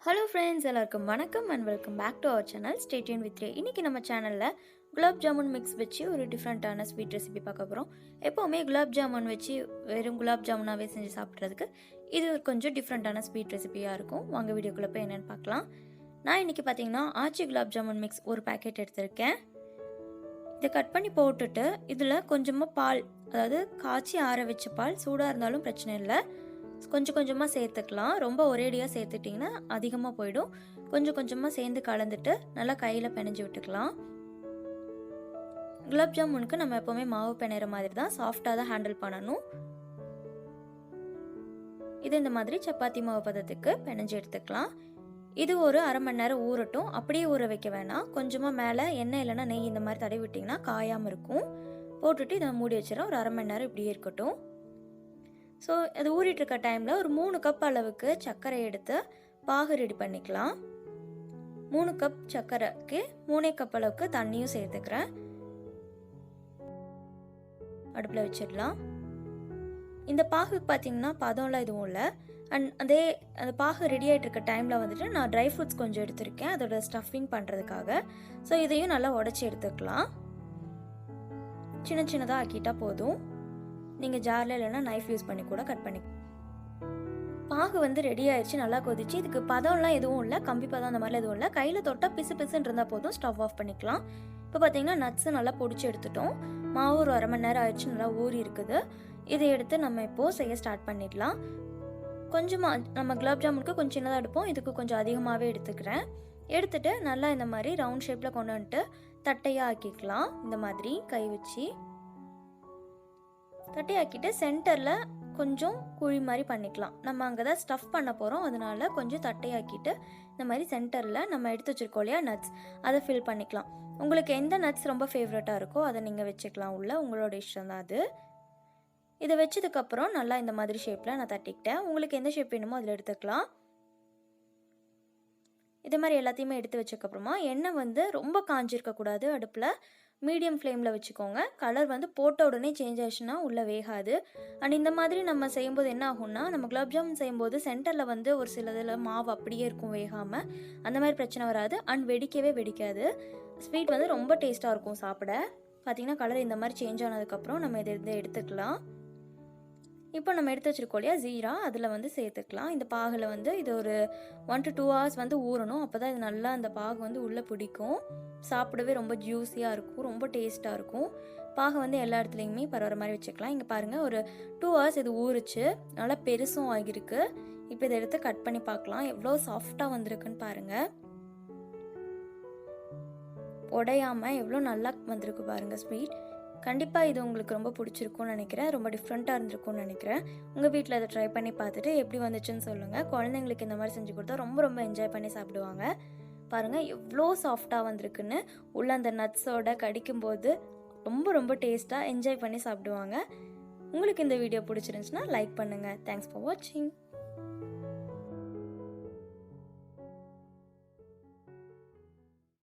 Hello friends, எல்லாருக்கும் வணக்கம் and welcome back to our channel. Stay tuned with Ray. இன்றைக்கி நம்ம சேனலில் குலாப் ஜாமுன் மிக்ஸ் வச்சு ஒரு டிஃப்ரெண்ட்டான ஸ்வீட் ரெசிபி பார்க்க போகிறோம். எப்போவுமே குலாப் ஜாமுன் வச்சு வெறும் குலாப் ஜாமுனாகவே செஞ்சு சாப்பிட்றதுக்கு இது கொஞ்சம் டிஃப்ரெண்ட்டான ஸ்வீட் ரெசிபியாக இருக்கும். வாங்க வீடியோக்குள்ளே போய் என்னென்னு பார்க்கலாம். நான் இன்றைக்கி பார்த்தீங்கன்னா ஆச்சி குலாப் ஜாமுன் மிக்ஸ் ஒரு பேக்கெட் எடுத்திருக்கேன். இதை கட் பண்ணி போட்டுட்டு இதில் கொஞ்சமாக பால், அதாவது காய்ச்சி ஆற வச்ச பால், சூடாக இருந்தாலும் பிரச்சனை இல்லை, கொஞ்சம் கொஞ்சமாக சேர்த்துக்கலாம். ரொம்ப ஒரேடியாக சேர்த்துட்டிங்கன்னா அதிகமாக போயிடும். கொஞ்சம் கொஞ்சமாக சேர்ந்து கலந்துட்டு நல்லா கையில் பிணைஞ்சு விட்டுக்கலாம். குலாப் ஜாமுனுக்கு நம்ம எப்போவுமே மாவு பிணைகிற மாதிரி தான், சாஃப்டாக தான் ஹேண்டில் பண்ணணும். இது இந்த மாதிரி சப்பாத்தி மாவு பதத்துக்கு பிணைஞ்சு எடுத்துக்கலாம். இது ஒரு அரை மணி நேரம் ஊறட்டும். அப்படியே ஊற வைக்க வேணாம். கொஞ்சமாக மேலே எண்ணெய் இல்லைன்னா நெய் இந்த மாதிரி தடவி விட்டிங்கன்னா காயாமல் இருக்கும். போட்டுட்டு இதை மூடி வச்சிடறோம். ஒரு அரை மணி நேரம் இப்படியே இருக்கட்டும். ஸோ அது ஊறிட்டு இருக்க டைமில் ஒரு 3 கப் அளவுக்கு சர்க்கரை எடுத்து பாகு ரெடி பண்ணிக்கலாம். 3 கப் சர்க்கரைக்கு 3 கப் அளவுக்கு தண்ணியும் சேர்த்துக்கிறேன். அடுப்பில் வச்சிடலாம். இந்த பாகுக்கு பார்த்தீங்கன்னா பதம்லாம் எதுவும் இல்லை. அண்ட் அந்த பாகு ரெடி ஆகிட்டு இருக்க டைமில் வந்துட்டு நான் ட்ரை ஃப்ரூட்ஸ் கொஞ்சம் எடுத்திருக்கேன், அதோட ஸ்டஃபிங் பண்ணுறதுக்காக. ஸோ இதையும் நல்லா உடச்சி எடுத்துக்கலாம். சின்ன சின்னதாக ஆக்கிட்டா போதும். நீங்கள் ஜாரில் இல்லைன்னா நைஃப் யூஸ் பண்ணி கூட கட் பண்ணி. பாகு வந்து ரெடி ஆயிடுச்சு, நல்லா கொதிச்சு. இதுக்கு பதம்லாம் எதுவும் இல்லை, கம்பி பதம் அந்த மாதிரிலாம் எதுவும் இல்லை. கையில் தொட்டால் பிசு பிசுன்னு இருந்தால் போதும். ஸ்டவ் ஆஃப் பண்ணிக்கலாம். இப்போ பார்த்தீங்கன்னா நட்ஸு நல்லா பொடிச்சு எடுத்துட்டோம். மாவு ஒரு அரை மணி நேரம் ஆயிடுச்சு, நல்லா ஊறி இருக்குது. இதை எடுத்து நம்ம இப்போது செய்ய ஸ்டார்ட் பண்ணிடலாம். கொஞ்சமாக நம்ம குலாப் ஜாமுனுக்கு கொஞ்சம் சின்னதாக எடுப்போம், இதுக்கு கொஞ்சம் அதிகமாகவே எடுத்துக்கிறேன். எடுத்துகிட்டு நல்லா இந்த மாதிரி ரவுண்ட் ஷேப்பில் கொண்டு வந்துட்டு தட்டையாக ஆக்கிக்கலாம். இந்த மாதிரி கை வச்சு தட்டையாக்கிட்டு சென்டரில் கொஞ்சம் குழி மாதிரி பண்ணிக்கலாம். நம்ம அங்கே தான் ஸ்டஃப் பண்ண போகிறோம், அதனால கொஞ்சம் தட்டையாக்கிட்டு இந்த மாதிரி சென்டரில் நம்ம எடுத்து வச்சுருக்கோம் இல்லையா நட்ஸ், அதை ஃபில் பண்ணிக்கலாம். உங்களுக்கு எந்த நட்ஸ் ரொம்ப ஃபேவரட்டாக இருக்கோ அதை நீங்கள் வச்சுக்கலாம். உள்ள உங்களோட இஷ்டம் தான் அது. இதை வச்சதுக்கப்புறம் நல்லா இந்த மாதிரி ஷேப்பில் நான் தட்டிக்கிட்டேன். உங்களுக்கு எந்த ஷேப் வேணுமோ அதில் எடுத்துக்கலாம். இதே மாதிரி எல்லாத்தையுமே எடுத்து வச்சதுக்கப்புறமா எண்ணெய் வந்து ரொம்ப காஞ்சிருக்கக்கூடாது. அடுப்பில் மீடியம் ஃப்ளேமில் வச்சுக்கோங்க. கலர் வந்து போட்ட உடனே சேஞ்ச் ஆயிடுச்சுன்னா உள்ளே வேகாது. அண்ட் இந்த மாதிரி நம்ம செய்யும்போது என்ன ஆகும்னா, நம்ம குலாப் ஜாமுன் செய்யும்போது சென்டரில் வந்து ஒரு சில இதில் மாவு அப்படியே இருக்கும் வேகாமல். அந்த மாதிரி பிரச்சனை வராது. அண்ட் வெடிக்கவே வெடிக்காது. ஸ்வீட் வந்து ரொம்ப டேஸ்ட்டாக இருக்கும் சாப்பிட. பார்த்திங்கன்னா கலர் இந்த மாதிரி சேஞ்ச் ஆனதுக்கப்புறம் நம்ம இதை எடுத்துக்கலாம். இப்போ நம்ம எடுத்து வச்சுருக்கோம் இல்லையா ஜீரா, அதில் வந்து சேர்த்துக்கலாம். இந்த பாகில் வந்து இது ஒரு 1 to 2 hours வந்து ஊறணும். அப்போ தான் இது நல்லா அந்த பாகு வந்து உள்ளே பிடிக்கும். சாப்பிடவே ரொம்ப ஜூஸியாக இருக்கும், ரொம்ப டேஸ்ட்டாக இருக்கும். பாகு வந்து எல்லா இடத்துலையுமே பரவுற மாதிரி வச்சுக்கலாம். இங்கே பாருங்கள், ஒரு 2 hours இது ஊறிச்சு, நல்லா பெருசும் ஆகியிருக்கு. இப்போ இதை எடுத்து கட் பண்ணி பார்க்கலாம். எவ்வளோ சாஃப்டாக வந்திருக்குன்னு பாருங்கள். உடையாமல் எவ்வளோ நல்லா வந்திருக்கு பாருங்கள் ஸ்வீட். கண்டிப்பாக இது உங்களுக்கு ரொம்ப பிடிச்சிருக்கும்னு நினைக்கிறேன். ரொம்ப டிஃப்ரெண்ட்டாக இருந்திருக்கும்னு நினைக்கிறேன். உங்கள் வீட்டில் அதை ட்ரை பண்ணி பார்த்துட்டு எப்படி வந்துச்சுன்னு சொல்லுங்கள். குழந்தைங்களுக்கு இந்த மாதிரி செஞ்சு கொடுத்தா ரொம்ப ரொம்ப என்ஜாய் பண்ணி சாப்பிடுவாங்க. பாருங்கள் எவ்வளோ சாஃப்டாக வந்திருக்குன்னு. உள்ள அந்த நட்ஸோட கடிக்கும்போது ரொம்ப ரொம்ப டேஸ்ட்டாக என்ஜாய் பண்ணி சாப்பிடுவாங்க. உங்களுக்கு இந்த வீடியோ பிடிச்சிருந்துச்சுன்னா லைக் பண்ணுங்கள். தேங்க்ஸ் ஃபார் வாட்சிங்.